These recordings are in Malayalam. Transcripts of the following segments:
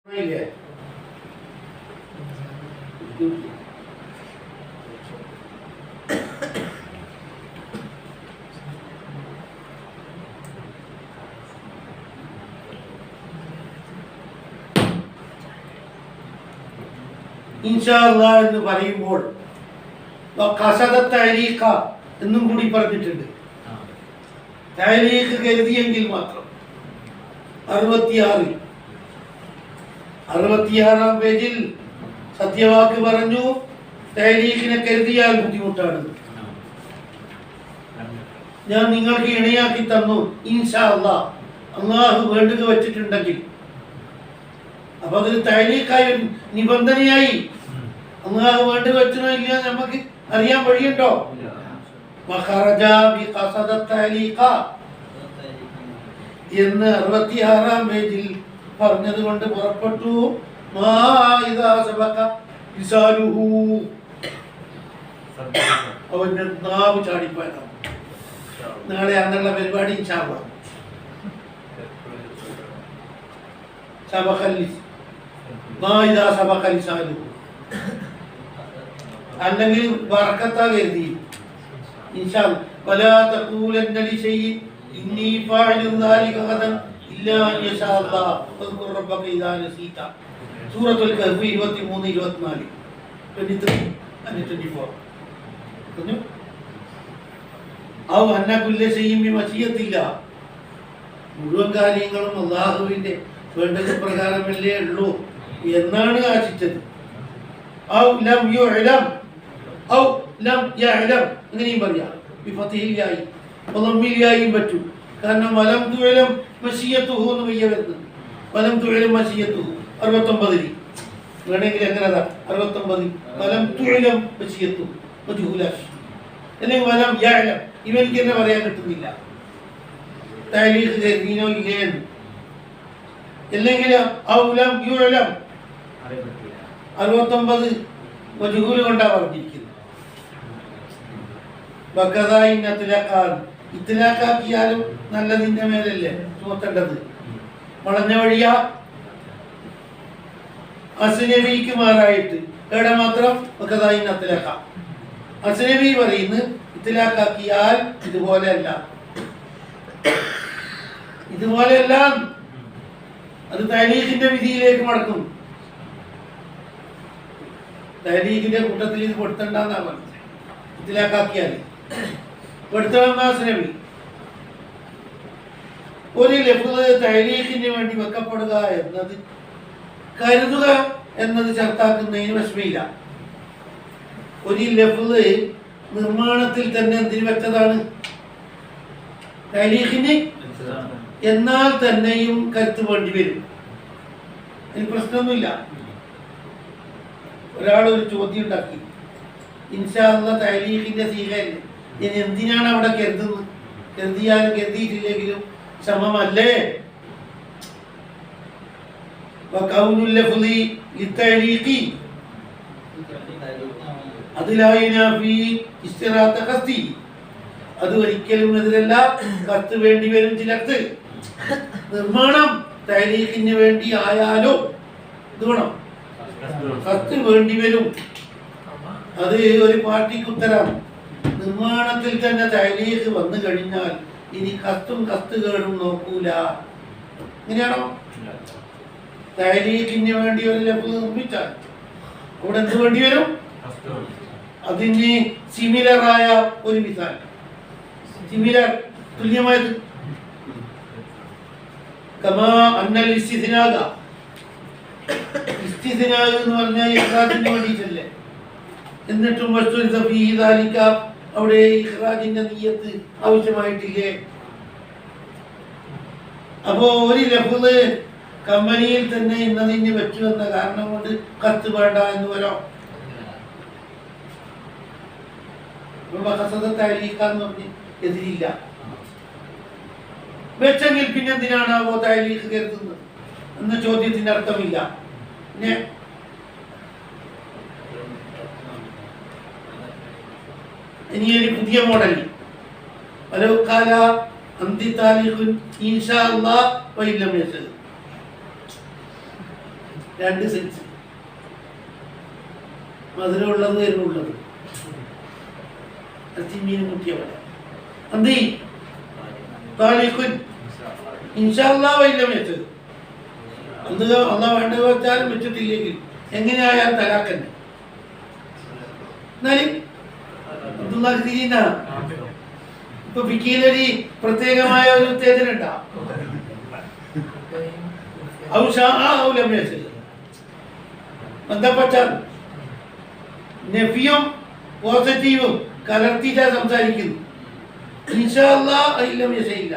ഇൻഷാ അല്ലാഹ് എന്ന് പറയുമ്പോൾ തഅലീഖ എന്നും കൂടി പറഞ്ഞിട്ടുണ്ട്. തഅലീഖ് കരുതിയെങ്കിൽ മാത്രം 66-ാം പേജിൽ സത്യവാക്ക് പറഞ്ഞു തഅലീഖിനെ കരുതിയാൽ ബുദ്ധിമുട്ടാണ്. ഞാൻ നിങ്ങൾക്ക് ഇണയാക്കി തന്നു ഇൻഷാ അല്ലാഹ്, അള്ളാഹു വേണ്ടുക വെച്ചിട്ടുണ്ടെങ്കിൽ. അപ്പൊ അതൊരു തഅലീഖായി നിബന്ധനയായി. അള്ളാഹു വേണ്ടുക വെച്ചോ ഇല്ല നമുക്ക് അറിയാൻ വഴിയുണ്ടോ? എന്ന് 66-ാം പേജിൽ പറഞ്ഞത് കൊണ്ട് പുറപ്പെട്ടു. അവന്റെ നാവ് ചാടിപ്പോയതാണ്. നാളെ അന്നുള്ള പരിപാടി അല്ലെങ്കിൽ ബർക്കത്താ കരുതി. ഇൻഷാ അല്ലാഹ് വലാ തഖൂലന്ന ലിശൈഇൻ ഇന്നി ഫാഇലു ദാലിക ഗദൻ ഇല്ലാ അൻ യശാ അല്ലാഹ് വസ്കുർ റബ്ബക ഇദാ നസീത. സൂറത്തുൽ കഹ്ഫ് 23-24 23-24. ഔ അന്ന കുല്ല ശൈഇൻ ബിമശിയത്തില്ലാഹ്, മുഴുവൻ കാര്യങ്ങളും അല്ലാഹുവിന്റെ വേണ്ടത് പ്രകാരമല്ലേ ഉള്ളൂ എന്നാണ് ആശിച്ചത്. ഔ ലം യുഅലം ഔ ലം യഅലം അങ്ങനെയും പറയാം. ബിഫതിഹിൽ യായി വളമ്മിൽ യായും പറ്റും. കാരണം വലം തുഅലം മശിയത്തുഹു എന്ന് വരുന്നുണ്ട്. വലം തുഅലം മശിയത്തുഹു 69 വേണമെങ്കിൽ എങ്ങനെയാ 69 വലം തുഅലം മശിയത്തുഹു മജ്ഹൂലാഷ് അല്ലെങ്കിൽ വലം യഅലം. ഇവർക്ക് തന്നെ പറയാൻ കിട്ടുന്നില്ല തഅലീഖ് കരുതിനോ ഇല്ലേ എന്ന്. അല്ലെങ്കിൽ ഔ ലം യുഅലം 69 മജ്ഹൂൽ കൊണ്ടാ പറഞ്ഞിരിക്കുന്നത്. ഇത്ലാഖാക്കിയാലും നല്ലതിന്റെ മേലല്ലേ ചുമത്തേണ്ടത്. വളഞ്ഞ വഴിയാ അസ്നബിക്ക് മാറായിട്ട് എവിടെ മാത്രം അസ്നബി പറയുന്നു ഇത്ലാഖാക്കിയാൽ ഇതുപോലെയല്ല, ഇതുപോലെയല്ല. അത് തഅലീഖിന്റെ വിധിയിലേക്ക് മടക്കും. തഅലീഖിന്റെ കൂട്ടത്തിൽ ഇത് പെടുത്തണ്ടെന്നാ പറഞ്ഞത്. ഇതിലാക്കിയാൽ പെടുത്തണം. അസ്നബി ഒരു ലഫ്ള് തഅലീഖിന് വേണ്ടി വെക്കപ്പെടുക എന്നത് കരുതുക എന്നത് ചർത്താക്കുന്നതിന് വിഷമയില്ല. ഒരു ലഫ്ള് നിർമ്മാണത്തിൽ തന്നെ എന്തിനു വെച്ചതാണ്? തഅലീഖിന്. എന്നാൽ തന്നെയും കരുത്ത് വേണ്ടി വരും. അതിന് പ്രശ്നമൊന്നുമില്ല. ഒരാൾ ഒരു ചോദ്യം ഉണ്ടാക്കി, ഇൻഷാ അല്ലാഹ് തഅലീഖിന്റെ സീഗയല്ലേ, ഇനി എന്തിനാണ് അവിടെ കരുതുന്നത്? കരുതിയാലും കരുതിയിട്ടില്ലെങ്കിലും സമമല്ലേ? വഖൗലുൽ ലഫ്ളി ലിത്തഅലീഖി അതിലായിനാഫി ഇസ്തിറാത്ത ഖസ്തി, അത് ഒരിക്കലും എതിരല്ല. കത്ത് വേണ്ടി വരും ചിലർക്ക്. നിർമ്മാണം തഅലീഖിന് വേണ്ടി ആയാലോ ഇത് വേണം, കത്ത് വേണ്ടി വരും. അത് ഒരു പാർട്ടിക്ക് ഉത്തരമാണ്. നിർമ്മാണത്തിൽ തന്നെ തഅലീഖ് വന്നു കഴിഞ്ഞാൽ ഇനി കത്തും കത്തുകേടും നോക്കൂല. ഇങ്ങനെയാണോ? തഅലീഖിന് വേണ്ടി ഒരു ലഫ്ള് നിർമ്മിച്ചാൽ അവിടെ എന്ത് വേണ്ടി വരും? അതിന് സിമിലറായ ഒരു മിസാൽ, സിമിലർ തുല്യമായത്. കമാ അന്നൽ ഇസ്തിസ്നാഗ, ഇസ്തിസ്നാഗ് എന്ന് പറഞ്ഞാൽ ഇഖ്റാജിന് വേണ്ടിയിട്ടല്ലേ. എന്നിട്ടും അവിടെ ഇഖ്റാജിന്റെ നിയ്യത്ത് ആവശ്യമായിട്ടില്ലേ? അപ്പോ ഒരു ലഫ്ള് കമ്പനിയിൽ തന്നെ ഇന്നതിന് വെച്ചു എന്ന കാരണം കൊണ്ട് കത്ത് വേണ്ട എന്ന് വരാം. തഅലീഖാന്ന് പറഞ്ഞ് എതിരില്ല. വെച്ചെങ്കിൽ പിന്നെ എന്തിനാണാവോ തഅലീഖ് കരുതുന്നത് എന്ന ചോദ്യത്തിന് അർത്ഥമില്ല. പിന്നെ ഇനി ഒരു പുതിയ മോഡൽ വലൗകാല അന്തി താലിഖുൻ ഇൻഷാ അല്ലാഹ് വഇല്ലം യസൽ. 2 സെൻസ്, മധുരമുള്ളത് എരിവുള്ളത്, മീൻ മുട്ടിയ പോലെ. എന്ത് താലിഖുൻ ഇൻഷാ അല്ലാഹ് വൈലം വെച്ചത് എന്ത് അള്ളാഹ് വേണ്ട വെച്ചാലും വെച്ചിട്ടില്ലെങ്കിൽ എങ്ങനെയായാലും തലാക്കന്നെ. എന്നാലും അബ്ദുല്ലാഹ് തിരിയുന്ന ഇപ്പൊ ഫിഖിലൊരു പ്രത്യേകമായ ഒരു ഉത്തേജന ഉണ്ടാവും. ബന്ധപ്പെട്ട നഫിയും പോസിറ്റീവും കലർത്തിയിട്ടാ സംസാരിക്കുന്നു. ഇൻഷാ അല്ലാഹ് ഇല്ലം യശയില്ല.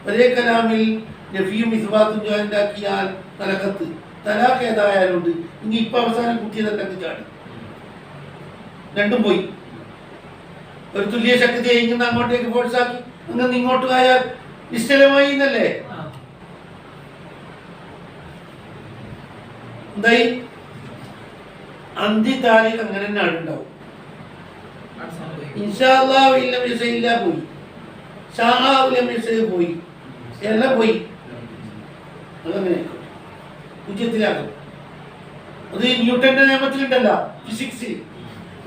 ഒരേ കലാമിൽ നഫിയും ഇസ്ബാത്തും ജോയിന്റ് ആക്കിയാൽ തലക്കത്ത് തലാഖ് ഏതായാലും ഉണ്ട്. ഇനി ഇപ്പൊ അവസാനം കുട്ടിയതൊക്കെ ചാടി, രണ്ടും പോയി. ഒരു തുല്യ ശക്തിയെ ഇങ്ങനെ അങ്ങോട്ടേക്ക് ഫോഴ്സാക്കി അങ്ങനെ ഇങ്ങോട്ട് ആയാൽ നിശ്ചലമായി എന്നല്ലേ. എന്തായി അന്തി താലിഖ് അങ്ങനെ തന്നെ ആടുണ്ടാവും. ഇൻഷാ അല്ലാഹ് ഇല്ലം യശയില്ല പോയി, ഷാഅ ഇല്ലം യശയി പോയി, എല്ലാം പോയി. അതങ്ങനെ പൂജ്യത്തിലാക്കും. അത് ന്യൂട്ടന്റെ നിയമത്തിലുണ്ടല്ലോ, ഫിസിക്സിൽ.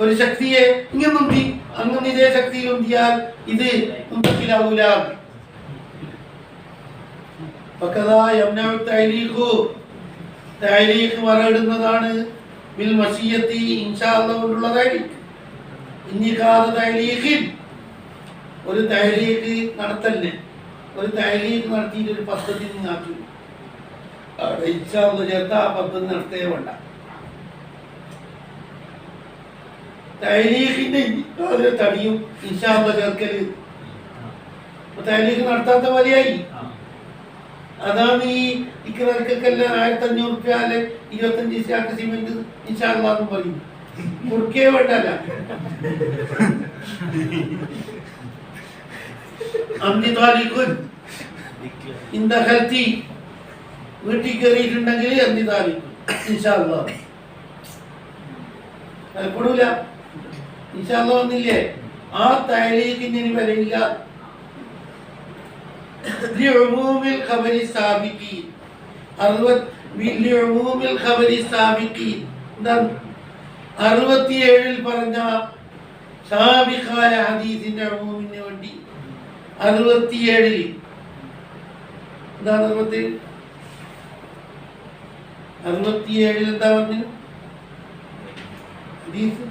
ഒരു ശക്തിയെ ഇങ്ങനെ ഉന്തി അങ്ങനെ ഇതേ ശക്തിയിൽ ഉന്തിയാൽ ഇത് മുന്തക്കിലാവൂല. തഅലീഖ് മറയിടുന്നതാണ് ബിൽ മശിയത്തി ഇൻഷാ അല്ലാഹ് കൊണ്ടുള്ള തഅലീഖ്. ഇന്നിഖാദ തഅലീഖിൻ ഒരു തഅലീഖ് നടത്തലിനെ ഒരു തഅലീഖ് നടത്തിയിട്ട് ഒരു പദ്ധതി ആക്കി അവിടെ ഇൻഷാ അല്ലാഹ് ചേർത്ത് ആ പദ്ധതി നടത്തേ വേണ്ട. തഅലീഖിന്റെ തടിയും ഇൻഷാ അല്ലാഹ് ചേർക്കല് തഅലീഖ് നടത്താത്ത പോലെയായി. അതാണ് ഈ ഇക്രാർക്കെല്ലാം 1500 റുപ്യാല് 25 ചാക്ക് സിമെന്റ് ഇൻഷാ അല്ലാഹ് എന്ന് പറയും. കൊടുക്കേ വേണ്ടല്ല. അന്തി താലിഖുൻ ഇന്ദ ഖൽത്തി വീട്ടിൽ കയറിയിട്ടുണ്ടെങ്കിൽ അന്തി താലിഖുൻ ഇൻഷാ അല്ലാഹ് പെടൂല. ഇൻഷാ അല്ലാഹ് വന്നില്ലേ ആ തഅലീഖിന് ഇനി വിലയില്ല. لعموم الخبر السابقين 67 പറഞ്ഞ സാബിഖായ ഹദീസിന്റെ ഉമൂമിന് വേണ്ടി 67 എന്താണ് 67 എന്താ പറഞ്ഞു ഹദീസ്?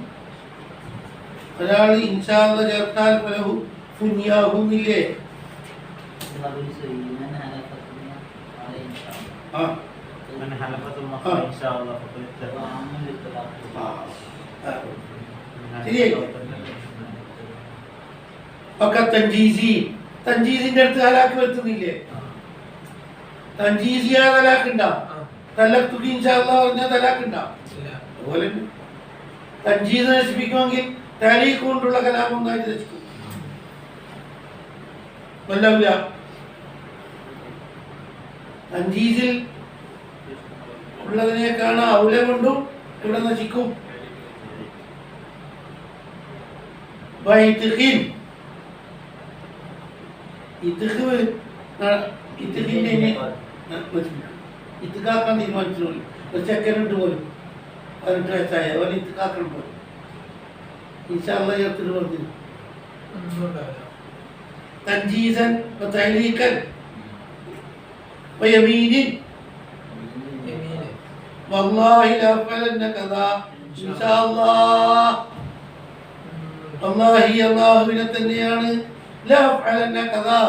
ഒരാൾ ഇൻഷാ അല്ലാഹ് ചേർത്താൽ ഫലഹു ഫുനിയാഹുമില്ലേ. തഞ്ചീസിന്റെ അടുത്ത് ഹലാക്ക് വരുത്തുന്നില്ലേ? തഞ്ചീസിയാ തലാക്കുണ്ടാ? തലത്തുക ഇൻഷാ അല്ലാഹ് പറഞ്ഞാൽ തലാക്കുണ്ടാ? അതുപോലെ തഞ്ചീസ് നശിപ്പിക്കുമെങ്കിൽ തഅലീഖ് കൊണ്ടുള്ള കലാപം ഒന്നായിട്ട് നശിക്കും. വല്ലവില്ല തഞ്ചീസിൽ ഉള്ളതിനെ കാണാൻ ഔല കൊണ്ടും ഇവിടെ നശിക്കും. ഇത്തിക്കാക്കാൻ തീരുമാനിച്ചു. ഒരു ചെക്കനുണ്ട് പോലും 18 വയസ്സായ അവൻ ഇത്തിക്കാക്കണം പോലും ഇൻഷാ അല്ലാഹ് ചേർത്തിട്ട് പറഞ്ഞു തൻജീസൻ വതഅലീഖൻ വയമീനിൻ വല്ലാഹി ലഅഫലന്ന കദാ ഇൻഷാ അല്ലാഹ്. വല്ലാഹി അല്ലാഹുവിനെ തന്നെയാണ് ലഅഫലന്ന കദാ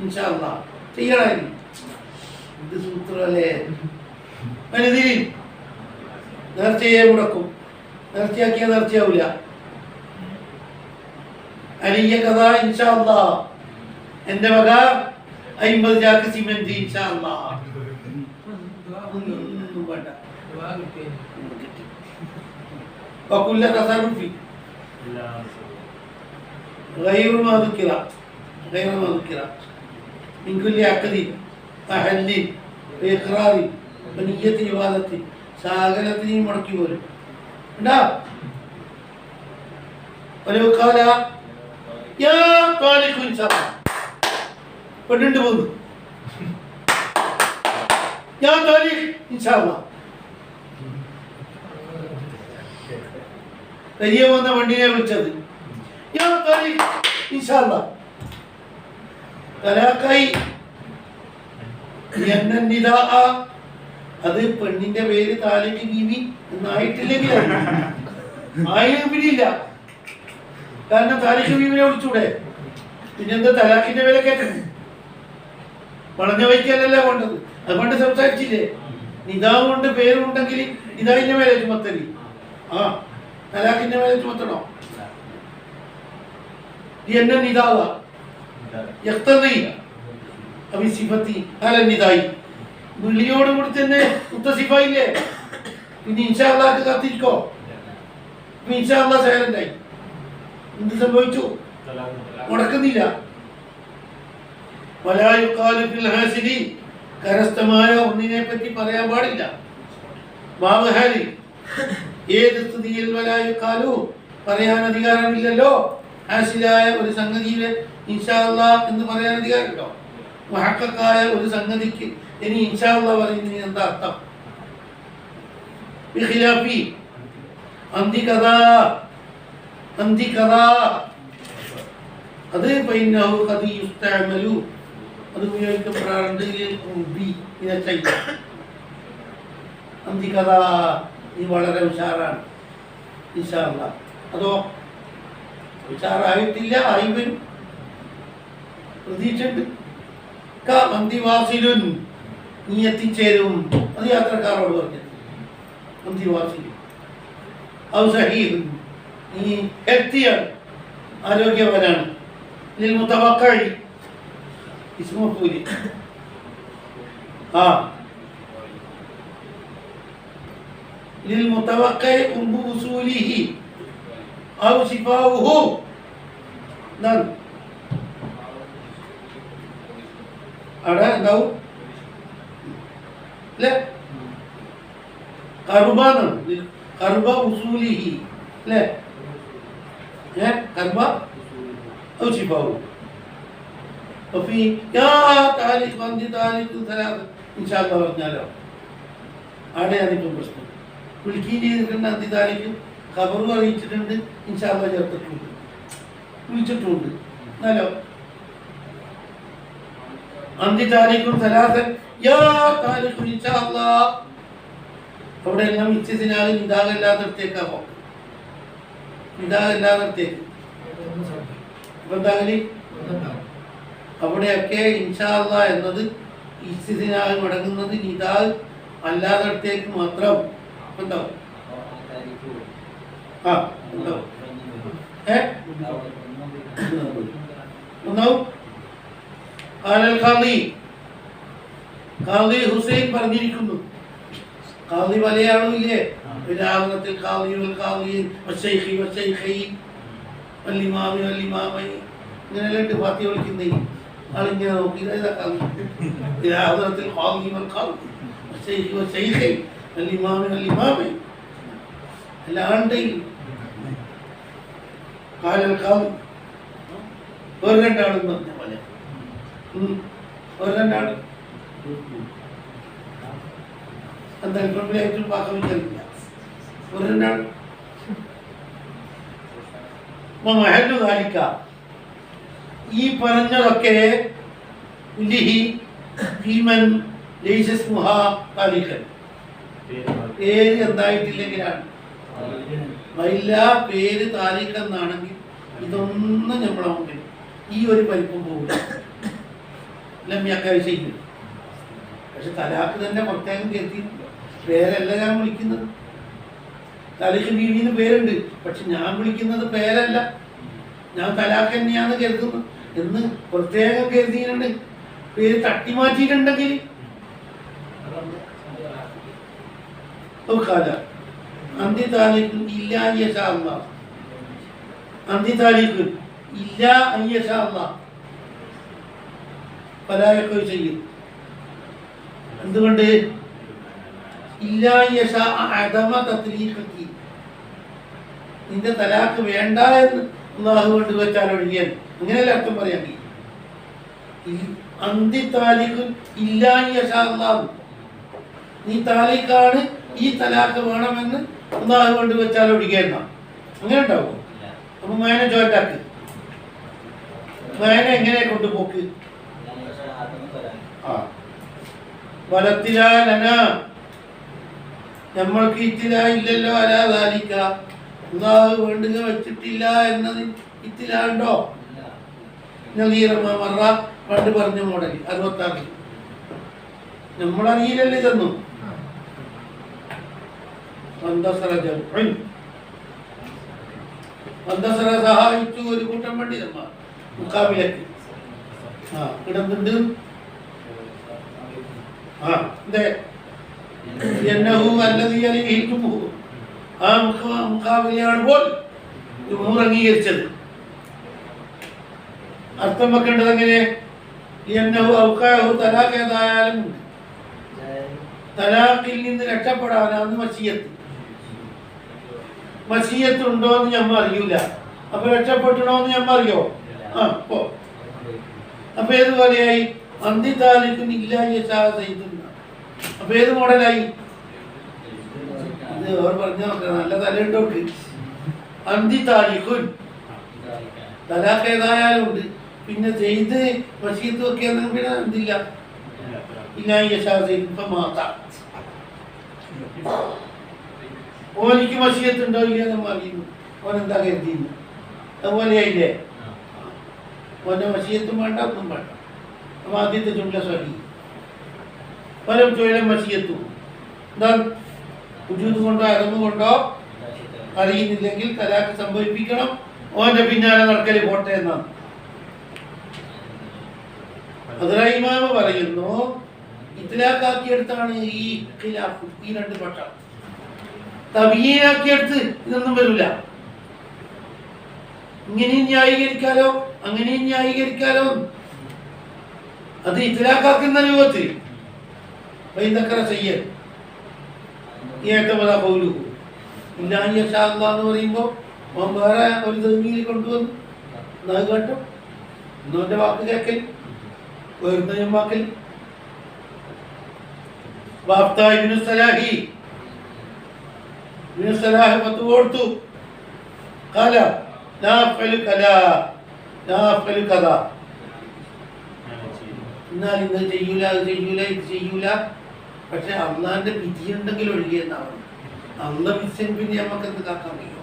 ഇൻഷാ അല്ലാഹ് ചെയ്യണം. ഇത് സൂത്രല്ലേ മനതിരി നേർച്ചയെ മുടക്കും. നേർച്ചയാക്കിയാൽ നേർച്ചയാവില്ല. അലിയ കഥ ഇൻഷാ അല്ലാഹ് എന്റെ വക 50 ചാക്ക് സിമെന്റ് ഇൻഷാ അല്ലാഹ്. ഒന്നും വേണ്ട. وكل تصرف غير ما ذكر من كل عقد وحل وإقرار ونية عبادة സാഗരത്തിനെയും മുടക്കി പോലും ഉണ്ടാ. പെണ്ണുണ്ട് പോന്നു യാ താരിഖ് ഇൻഷാ അല്ലാഹ്. വലിയ വന്ന വണ്ടിനെ വിളിച്ചത് യാ താരിഖ് ഇൻഷാ അല്ലാഹ്. തലാഖായി അത് പെണ്ണിന്റെ പേര് താലിഖ് ബീവി എന്നായിട്ടില്ലെങ്കിൽ ആയിരം പിടിയില്ല. കാരണം താലിഖ് ബീവിനെ വിളിച്ചൂടെ? പിന്നെന്താ തലാഖിന്റെ പേരെ കേട്ടത്? വളഞ്ഞ വയ്ക്കലല്ല വേണ്ടത്. അതുകൊണ്ട് സംസാരിച്ചില്ലേ? നിതാവ് കൊണ്ട് പേരുണ്ടെങ്കിൽ നിതാവിന്റെ മേലെ ചുമത്തലി. ആ തലാഖിന്റെ മേലെ ചുമത്തണോ? എന്നെ നിതാവ വിളിയോട് കൂടി തന്നെ മുത്തസിഫായില്ലേ? പിന്നെ ഇൻഷാ അല്ലാഹ് കാത്തിരിക്കോ? ഇൻഷാ അല്ലാഹ് സൈലന്റായി. എന്ത് സംഭവിച്ചു? മുടക്കുന്നില്ല. കരസ്ഥമായ ഒന്നിനെ പറ്റി പറയാൻ പാടില്ല. ഏത് സ്ഥിതിയിൽ വലായുക്കാലു പറയാൻ അധികാരമില്ലല്ലോ. ഹാസിലായ ഒരു സംഗതിയെ ഇൻഷാ അല്ലാഹ് എന്ന് പറയാൻ അധികാരമുണ്ടോ? മുഹഖഖായ ഒരു സംഗതിക്ക് ഇനി ഇൻഷാ അല്ലാഹ് പറയുന്നതിന് എന്താ അർത്ഥം? ബിഖിലാഫി അന്തി കഥാ അത് ഫൈനഹു ഖദി യുസ്തഅമലു അത് ഉപയോഗിക്കപ്പെടാറുണ്ട്. അന്തി കഥാ ഈ വളരെ ഉഷാറാണ് ഇൻഷാ അല്ലാഹ്. അതോ ഉഷാറായിട്ടില്ല, ആയി വരും, പ്രതീക്ഷയുണ്ട്. മന്തിവാസിലുൻ നീ എത്തിച്ചേരും. അത് യാത്രക്കാരോട് പറഞ്ഞത്. മന്തിവാസിലുൻ ഔ സഹീഹുൻ നീ ഹെൽത്തിയാണ്, ആരോഗ്യവാനാണ്. ലിൽ മുതവക്കഇ ഇസ്മു മഫൂലി. ലിൽ മുതവക്കഇ ഖുർബു ഉസൂലിഹി ഔ ശിഫാഉഹു. അവിടെ എന്താവും? അല്ലേ? കർബാണ്. കർബ ഉസൂലിഹി അല്ലേ? കർബ ഔ ശിഫാഉഹു. وفي يا താലിഖ് വന്തി താലിഖ് സലാത്ത് ഇൻഷാ അല്ലാഹ് പറഞ്ഞാലോ? അവിടെയാണിപ്പോൾ പ്രശ്നം. വിളിക്കുകയും ചെയ്തിട്ടുണ്ട്. അന്തി താലിഖ് ഖബറും അറിയിച്ചിട്ടുണ്ട്. ഇൻഷാ അല്ലാഹ് ചേർത്തിട്ടുണ്ട്, വിളിച്ചിട്ടുണ്ട്. എന്നാലോ അന്തി താലിഖും സലാത്തൻ യാ താലിഖ് ഇൻഷാ അല്ലാഹ്. അവിടെ എല്ലാം ഇസ്തിനാഗ് നിദാഗല്ലാത്തടത്തേക്കാവോ? നിദാഗല്ലാത്തടത്തേക്ക് എന്താകലി അവിടെയൊക്കെ ഇൻഷാ അല്ലാഹ് എന്നത് ഇസ്തിനാഗ് മടങ്ങുന്നത് നിദാഗ് അല്ലാത്തടത്തേക്ക് മാത്രം ഉണ്ടാവും. ഖാദി ഹുസൈൻ പറഞ്ഞിരിക്കുന്നു. ഖാദി മലയാളമില്ലേ? വിലാപനത്തിൽ ഇങ്ങനെയല്ലേ പാർട്ടി വിളിക്കുന്നേ? ആളിങ്ങനെ നോക്കി എല്ലാണ്ടെങ്കിൽ ഒരു രണ്ടാളും പറഞ്ഞ പോലെ ഒരു രണ്ടാൾ എന്തായാലും പാകമില്ല. ഒരു രണ്ടാൾ ഈ പറഞ്ഞതൊക്കെ പേര് എന്തായിട്ടില്ലെങ്കിലാണ്. പേര് താരിഖ് എന്നാണെങ്കിൽ ഇതൊന്നും നമ്മളെ മുമ്പിൽ ഈ ഒരു പരിപ്പും പോകില്ല. ലമ്യക്കായി ചെയ്യും. പക്ഷെ തലാഖ് തന്നെ പ്രത്യേകം കരുതിയിട്ടില്ല. പേരല്ല ഞാൻ വിളിക്കുന്നത്. തലാഖ് ബീവിന്ന് പേരുണ്ട്, പക്ഷെ ഞാൻ വിളിക്കുന്നത് പേരല്ല. ഞാൻ തലാഖ് തന്നെയാണ് കരുതുന്നത് എന്ന് പ്രത്യേകം കരുതിയിട്ടുണ്ട്. പേര് തട്ടിമാറ്റിയിട്ടുണ്ടെങ്കിൽ അന്തി താലിഖ് ഇല്ല യശാ അല്ലാഹ്. അന്തി താലിഖ് ഇല്ല യശാ അല്ലാഹ് പലായൊക്കെ ചെയ്യും. എന്തുകൊണ്ട്? ഇല്ല യശാ അദമ തത്ലീഖി, നിന്റെ തലാഖ് വേണ്ട എന്ന് അല്ലാഹു കൊണ്ട് വെച്ചാൽ ഒഴിയാൻ. അങ്ങനെയല്ല അർത്ഥം പറയാൻ. അന്തി താലിഖ് ഇല്ല യശാ അല്ലാഹ് നീ താലിക്കാണ് ഈ തലാക്ക് വേണമെന്ന് അള്ളാഹു കൊണ്ട് വെച്ചാൽ ഒഴികെന്ന അങ്ങനെ ഉണ്ടാവും. അപ്പൊ മകനെ ചോറ്റാക്ക്, മകനെ എങ്ങനെ കൊണ്ടുപോക്ക്? വലത്തിലാലന നമ്മൾക്ക് ഇത്തിലായില്ലല്ലോ അലാതാലിക്ക, അള്ളാഹു വേണ്ടുക വെച്ചിട്ടില്ല എന്നത് ഇത്തിലാണ്ടോ? നദീറമറ പണ്ട് പറഞ്ഞ മോഡൽ 66 നമ്മളറിയില്ലല്ലോ ഇതൊന്നും. സഹായിച്ചു ഒരു കൂട്ടം പണ്ഡിതന്മാർ മുക്കാബിലക്ക് കിടന്നുണ്ട്. ആ മുക്കാബിലയാണ് പോൽ അംഗീകരിച്ചത്. അർത്ഥം വെക്കേണ്ടത് എങ്ങനെ? തലാഖ് ഏതായാലും തലാഖിൽ നിന്ന് രക്ഷപ്പെടാനാണ് മശിയത്ത്. മശിയത്ത് ഉണ്ടോ എന്ന് ഞമ്മ അറിയൂല. അപ്പൊ രക്ഷപ്പെടണോന്ന് ഞമ്മ അറിയോ? അപ്പൊ ഏതുപോലെയായി? അന്തിത്താലിക്കും ഇല്ലായ അപ്പൊ ഏത് മോഡലായി? ഇത് അവർ പറഞ്ഞ നല്ല തലയുണ്ടോട്ട്. അന്തിത്താലിക്കുൻ തലാഖ് ഏതായാലും ഉണ്ട്. പിന്നെ ചെയ്ത് മശീത്ത് ഒക്കെ പിന്നെ എന്തില്ല, ഓനിക്ക് മശീത്ത് ഉണ്ടോ ഇല്ല നമ്മൾ അറിയുന്നു. ഓൻ എന്താ കരുതിയിരുന്നു? അതുപോലെയായില്ലേ? ഓന്റെ മശീത്തും വേണ്ട, ഒന്നും വേണ്ട. അപ്പൊ ആദ്യത്തെ ചുമല സ്വഹി പലം ചുഴലും മശീത്തും എന്താ ഉജൂദ് കൊണ്ടോ അറന്ന് കൊണ്ടോ അറിയുന്നില്ലെങ്കിൽ തലാഖ് സംഭവിപ്പിക്കണം. ഓന്റെ പിന്നാലെ നടക്കല് പോട്ടെ എന്നാണ്. ഇമാമ പറയുന്നു ഇത്ലാഖാക്കിയെടുത്താണ് ഈ ഖിലാഫ്, ഈ രണ്ട് പക്ഷം. തബീനാക്കിയെടുത്ത് ഇതൊന്നും വരില്ല. ഇങ്ങനെയും ന്യായീകരിക്കാലോ അങ്ങനെയും ന്യായീകരിക്കാലോ. അത് ഇത്ലാഖാക്കുന്ന രൂപത്തിൽ ചെയ്യൽ എന്ന് പറയുമ്പോ വേറെ ഒരു തെങ്ങിൽ കൊണ്ടുവന്നു അത് കേട്ടോ ഇന്നോന്റെ വാക്ക് കേക്കൽ വേറെ വാക്കൽ. കൊടുത്തു എന്നാൽ ഇന്ന് ചെയ്യൂല, അത് ചെയ്യൂല, ഇത് ചെയ്യൂല. പക്ഷെ അള്ളാന്റെ വിധിയുണ്ടെങ്കിൽ ഒഴികെന്നാണ്. അള്ള വിധിയും പിന്നെ നമുക്ക് എന്ത് കാക്കാൻ കഴിയുമോ?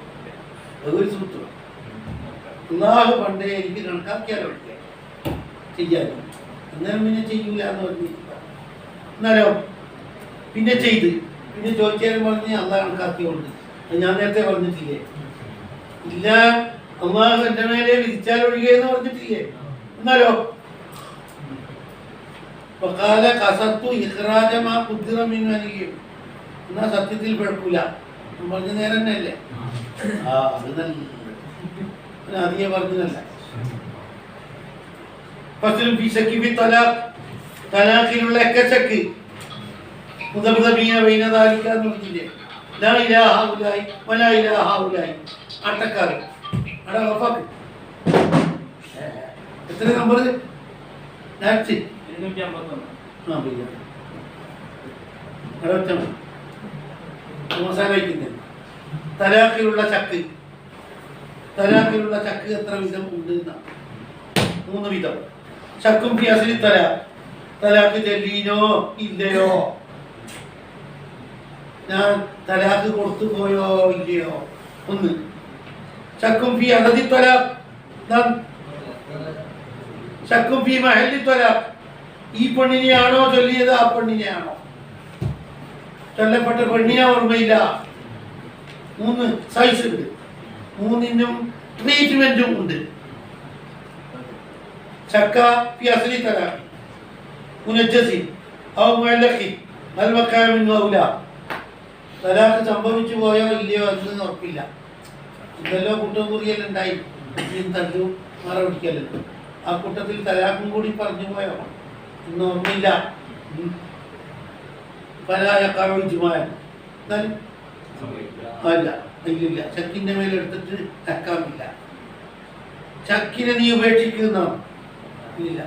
അതൊരു സൂത്രം. അള്ളാഹു പണ്ടേ എനിക്ക് കണക്കാക്കിയാൽ ഒഴിക്കുക ചെയ്യാനും, എന്നാലും പിന്നെ ചെയ്യൂല എന്ന് പറഞ്ഞിരിക്കുക. എന്നാലോ പിന്നെ ചെയ്ത് പിന്നെ ചോദിച്ചാലും പറഞ്ഞ് അള്ളാഹ് കണക്കാക്കിയോണ്ട്. ഞാൻ നേരത്തെ പറഞ്ഞിട്ടില്ലേ? ഇല്ല, അള്ളാഹു എന്റെ മേലെ വിധിച്ചാൽ ഒഴികെ എന്ന് പറഞ്ഞിട്ടില്ലേ? എന്നാലോ എന്നാ സത്യത്തിൽ പിഴക്കൂല പറഞ്ഞ നേരം തന്നെ അല്ലേ? അത് നല്ല അധികം പറഞ്ഞതല്ല. തലാഖിലുള്ള എക്കച്ചക്ക് അട്ടക്കാറ് എത്ര നമ്പർ? തലാഖിലുള്ള ചക്ക്, തലാഖിലുള്ള ചക്ക് എത്ര വിധം ഉണ്ട്? 3 വിധം. ചക്കും ഫി അസ്ലി തലാഖ്, തലാഖ് ചെല്ലീനോ ഇല്ലയോ, ഞാൻ തലാഖ് കൊടുത്തു പോയോ ഇല്ലയോ. 1. ചക്കും ഫി അദദി തലാഖ്, ചക്കും ഫി മഹല്ലി തലാഖ്, ഈ പെണ്ണിനെയാണോ ചൊല്ലിയത് ആ പെണ്ണിനെയാണോ ചൊല്ലപ്പെട്ട പെണ്ണിനെ ഓർമ്മയില്ല. 3 സൈസ് ഉണ്ട്. 3നും ട്രീറ്റ്മെന്റും ഉണ്ട്. ശക്ക ഫി അസ്ലി തലാഖ് മുനജ്ജസി ഔ മുഅല്ലഖി അൽ മഖാമിൻ ഔല, തലാഖ് സംഭവിച്ചു പോയോ ഇല്ലയോ എന്ന് ഉറപ്പില്ല. ഇതെല്ലോ കൂട്ടം കുറിയലുണ്ടായി, തല്ലും മറ പിടിക്കലുണ്ട്. ആ കൂട്ടത്തിൽ തലാഖും കൂടി പറഞ്ഞു പോയോ എന്ന് ഓർമ്മയില്ല. അല്ല ഇല്ലില്ല, ചക്കിന്റെ മേലെടുത്തിട്ട് ചക്കാമില്ല. ചക്കിനെ നീ ഉപേക്ഷിക്കുന്നോ ഇല്ല.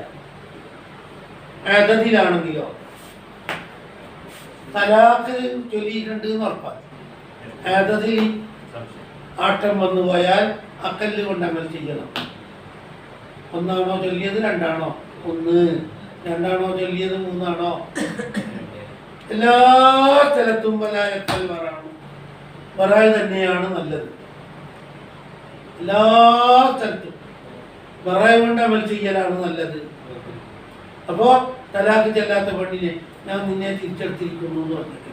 അതതിലാണെങ്കിലോ തലാഖ് ചൊല്ലിയിട്ടുണ്ട് എന്ന് ഉറപ്പാണ്. അതിൽ ആട്ടം വന്നു പോയാൽ അക്കല്ല് കൊണ്ട് അമൽ ചെയ്യണം. ഒന്നാണോ ചൊല്ലിയത്, രണ്ടാണോ, ഒന്ന്, രണ്ടാണോ ചൊല്ലിയത്, മൂന്നാണോ, എല്ലാ സ്ഥലത്തും വലായക്കൽ വറാണ്. വറായ് തന്നെയാണ് നല്ലത്. എല്ലാ സ്ഥലത്തും വറായ് കൊണ്ട് അമൽ ചെയ്യലാണ് നല്ലത്. അപ്പോ തലാഖ് ചെല്ലാത്ത പെണ്ണിനെ ഞാൻ നിന്നെ തിരിച്ചെടുത്തിരിക്കുന്നു എന്ന് പറഞ്ഞിട്ട്,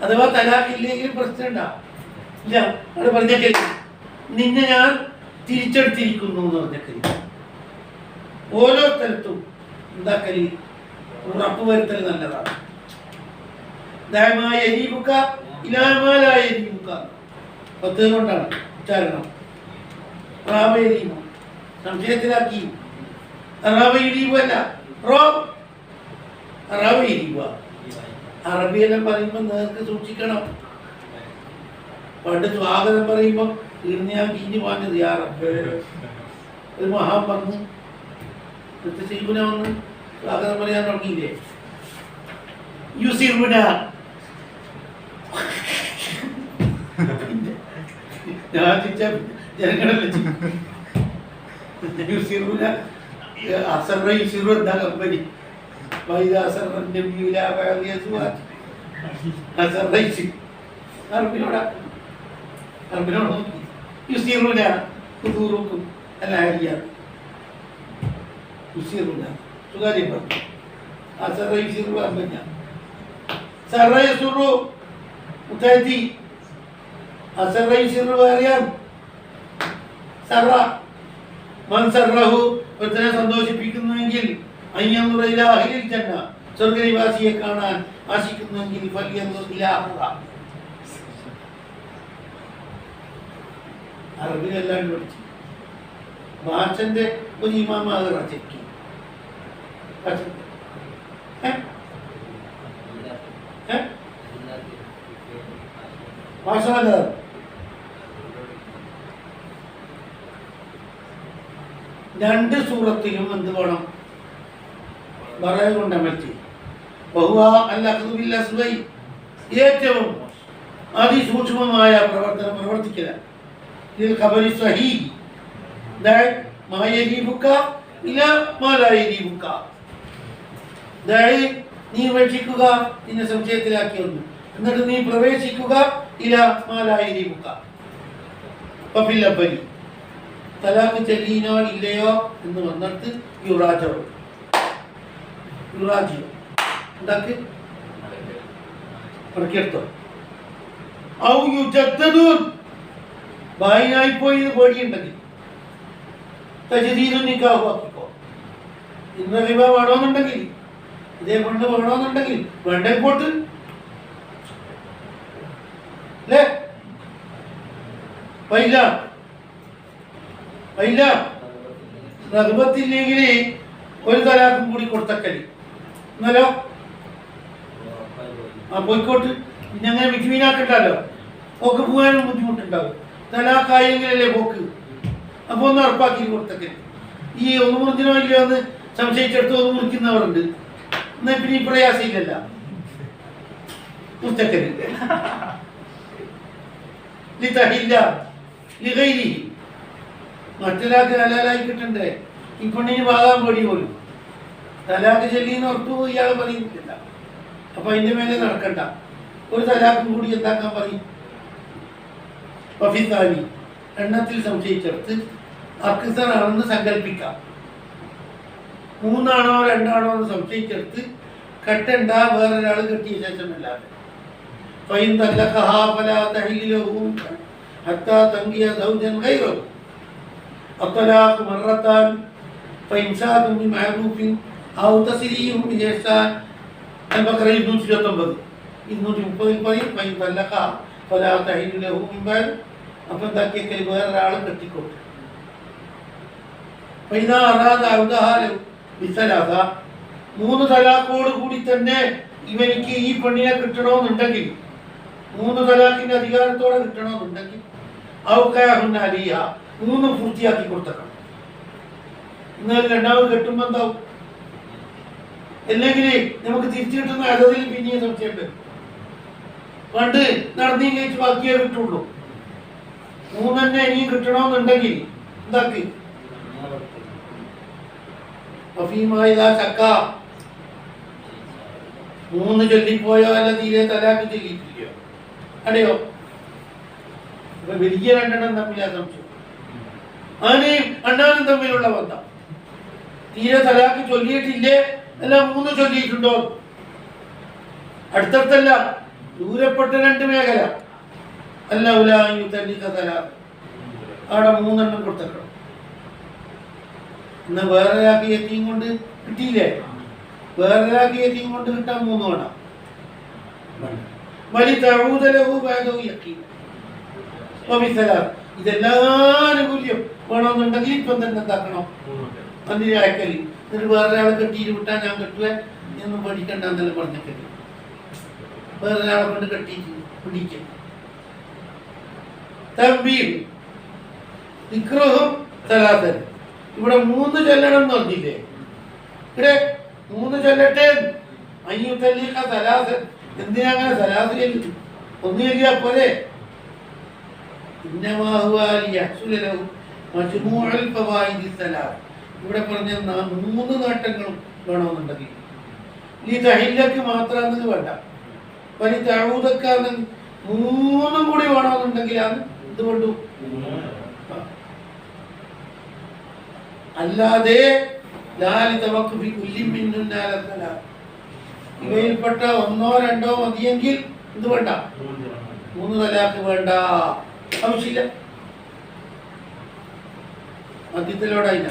അഥവാ തലാഖ് ഇല്ലെങ്കിലും പ്രശ്നം ഉണ്ടാവും. ഇല്ല, അവിടെ പറഞ്ഞേക്കല് നിന്നെ ഞാൻ തിരിച്ചെടുത്തിരിക്കുന്നു എന്ന് പറഞ്ഞേക്കല്. ഓരോ സ്ഥലത്തും എന്താക്കല് ഉറപ്പ് വരുത്തൽ നല്ലതാണ്. പത്ത് കൊണ്ടാണ് ഉച്ചാരണം. സംശയത്തിലാക്കി അറബിയെല്ലാം പറയുമ്പോ നേർക്ക് സൂക്ഷിക്കണം. പണ്ട് സ്വാഗതം പറയുമ്പോ തീർന്ന് ഞാൻ കിഞ്ഞു പറഞ്ഞത് ഒരു മഹാൻ വന്ന് ശിവന വന്ന് സ്വാഗതം പറയാൻ തുടങ്ങിയില്ലേ, യുസിർബുന ഞാൻ ജനങ്ങളല്ലേ യുസിർബുന അസറ യുസിറു എന്താ കമ്പനി യുസിറുന ഹുദൂറുക്കും അല്ലാരിയ യുസിറുന സുകാര്യം പറഞ്ഞു. അസറ യുസിറു അമ്പഞ്ഞ സറ യസുറു മുത്തഅദ്ദി അസറ യുസിറു അറിയാം. സറ മൻ സറഹു ഒരുത്തനെ സന്തോഷിപ്പിക്കുന്നുവെങ്കിൽ അയ്യൻദുറ ഇലാ അഹ്ലിൽ ജന്ന സ്വർഗ്ഗനിവാസിയെ കാണാൻ ആശിക്കുന്നുവെങ്കിൽ ഫൽയൻദുർ ഇലാ അഹ്റ. അറബിയിലെല്ലാം പഠിച്ചു. ഭാഷന്റെ ഒരു ഇമാമാകറ ചെക്കി ഭാഷ നല്ലതാണ്. രണ്ട് സൂറത്തിലും എന്ത് വേണം? വറയ കൊണ്ട് അമൽ ചെയ്യും. ഏറ്റവും അതിസൂക്ഷ്മമായ പ്രവർത്തനം പ്രവർത്തിക്കുക. ഇതിൽ ഖബരി സഹീഹ് നീ ഉപേക്ഷിക്കുക നിന്നെ സംശയത്തിലാക്കി ഒന്ന്, എന്നിട്ട് നീ പ്രവേശിക്കുക ഇല മാലായി ബുക്ക. തലാഖ് ചെല്ലീനോ ഇല്ലയോ എന്ന് വന്നിട്ട് യുറാജോ ഉണ്ടാക്കി പറക്കെടുത്തോ. ഔ യുജദ്ദദൂൻ ബായിനായി പോയി പേടിയുണ്ടെങ്കിൽ തജ്ദീദുൻ നിക്കാഹ് ആക്കിക്കോ. ഇന്ന റിബ വേണമെന്നുണ്ടെങ്കിൽ, ഇതേ കൊണ്ട് വേണമെന്നുണ്ടെങ്കിൽ വേണ്ടേ പോട്ട് അല്ലേ. റഗ്ബത്തില്ലെങ്കിൽ ഒരു തലാഖും കൂടി കൊടുത്തക്കല് എന്നല്ലോ. ആ പോയിക്കോട്ട്, പിന്നെ അങ്ങനെ വിറ്റുവീനാക്കണ്ടല്ലോ. ഒക്കെ പോകാനും ബുദ്ധിമുട്ടുണ്ടാവും. തലാഖായെങ്കിലല്ലേ പോക്ക്. അപ്പൊ ഒന്ന് ഉറപ്പാക്കി കൊടുത്തക്കല്. ഈ ഒന്ന് മുറിഞ്ഞോ ഇല്ലയോ എന്ന് സംശയിച്ചെടുത്ത് ഒന്ന് മുറിക്കുന്നവരുണ്ട്. എന്നാ പിന്നെ ഈ പ്രയാസമില്ലല്ല മുസ്തക്കല് മറ്റൊരാൾക്ക് ഹലാലായി കിട്ടണ്ടേ. ഈ പെണ്ണിന് വാങ്ങാൻ പേടി പോലും. തലാഖ് ചെല്ലിന്ന് ഉറപ്പ് ഇയാൾ പറയുന്നില്ല. അപ്പൊ അതിന്റെ മേലെ നടക്കണ്ട. ഒരു തലാഖും കൂടി എന്താക്കാൻ പറയും? വഫിത്താനി എണ്ണത്തിൽ സംശയിച്ചെടുത്ത് അക്സറാണെന്ന് സങ്കല്പിക്കാം. മൂന്നാണോ രണ്ടാണോ എന്ന് സംശയിച്ചെടുത്ത് കെട്ടണ്ട, വേറൊരാൾ കെട്ടിയ ശേഷമല്ലാതെ. فإن طلقها فلا تحل له حتى تنكح زوجا غيره. الطلاق مرتان فإمساك بمعروف أو تسريح بإحسان. البقرة 229 230 പറയും فإن طلقها فلا تحل له من بعد. അപ്പോൾ എന്താക്കിയ വേറൊരാളെ കെട്ടിക്കോട്ടെ. فإذا أراد عودها له بثلاثة. മൂന്ന് തലാഖോട് കൂടി തന്നെ ഇവനിക്ക് ഈ പെണ്ണിനെ കിട്ടണമെന്നുണ്ടെങ്കിൽ, മൂന്ന് തലാഖിന്റെ അധികാരത്തോടെ കിട്ടണമെന്നുണ്ടെങ്കിൽ ഔഖാഹുന്നലിയ മൂന്ന് പൂർത്തിയാക്കി കൊടുത്തക്കണം. എന്നാൽ രണ്ടാമത് കെട്ടുമ്പോൾ എന്താവും? അല്ലെങ്കിൽ നമുക്ക് തിരിച്ചു കിട്ടുന്ന അതതിൽ പിന്നെയും സംശയമുണ്ട്. പണ്ട് നടന്നീ കഴിച്ച് ബാക്കിയേ കിട്ടുള്ളൂ. മൂന്നെന്നെ ഇനിയും കിട്ടണമെന്നുണ്ടെങ്കിൽ എന്താക്കി ചക്ക മൂന്ന് ചൊല്ലിപ്പോയോ അല്ല തീരെ തലാക്ക് ചെയ്യിട്ടില്ലയോ അടയോ? വലിയ രണ്ടെണ്ണം തമ്മിലാ സംശയം. ആനയും അണ്ണാനും തമ്മിലുള്ള ബന്ധം. തീരെ തലാക്ക് ചൊല്ലിയിട്ടില്ലേ അല്ല മൂന്ന് ചൊല്ലിയിട്ടുണ്ടോ? അടുത്തടുത്തല്ല, ദൂരപ്പെട്ട രണ്ട് മേഖല. അല്ല തലാക്ക് അവിടെ മൂന്നെണ്ണം കൊടുത്തക്കണം. എന്നാ വേറൊരാൾക്ക് എത്തിയും കൊണ്ട് കിട്ടിയില്ലേ? വേറൊരാൾക്ക് എത്തിയും കൊണ്ട് കിട്ടാൻ മൂന്ന് വേണം. ഇതെല്ലാം ആനുകൂല്യം വേണമെന്നുണ്ടെങ്കിൽ ഇപ്പം തന്നെ എന്താക്കണം? അതിന് അയക്കല്. എന്നിട്ട് വേറൊരാളെ കെട്ടിയിട്ട് വിട്ടാൽ ഞാൻ കെട്ടുവേ എന്നും പഠിക്കണ്ട എന്നെല്ലാം പറഞ്ഞിട്ടില്ല. വേറൊരാളെ കൊണ്ട് കെട്ടിയിട്ട് പിടിക്കും. ഇവിടെ മൂന്ന് ചൊല്ലണം എന്ന് പറഞ്ഞില്ലേ? ഇവിടെ മൂന്ന് ചൊല്ലട്ടെ. എന്തിനാ അങ്ങനെ സലാസ് ചെല്ലും? ഒന്ന് ചൊല്ലിയാ പോലെ. ഇവിടെ പറഞ്ഞ മൂന്ന് നേട്ടങ്ങളും വേണമെന്നുണ്ടെങ്കിൽ ഈ തഹില്ലക്ക് മാത്രമാണെന്ന് വേണ്ട, വലിയ തഴൂതക്കാന്ന് മൂന്നും കൂടി വേണമെന്നുണ്ടെങ്കിലാണ് ഇത് കൊണ്ടു. അല്ലാതെ ഇവയിൽപ്പെട്ട ഒന്നോ രണ്ടോ മതിയെങ്കിൽ ഇത് വേണ്ട, മൂന്ന് തലാക്ക് വേണ്ട, ആവശ്യമില്ല. മധ്യത്തിലോടായില്ല.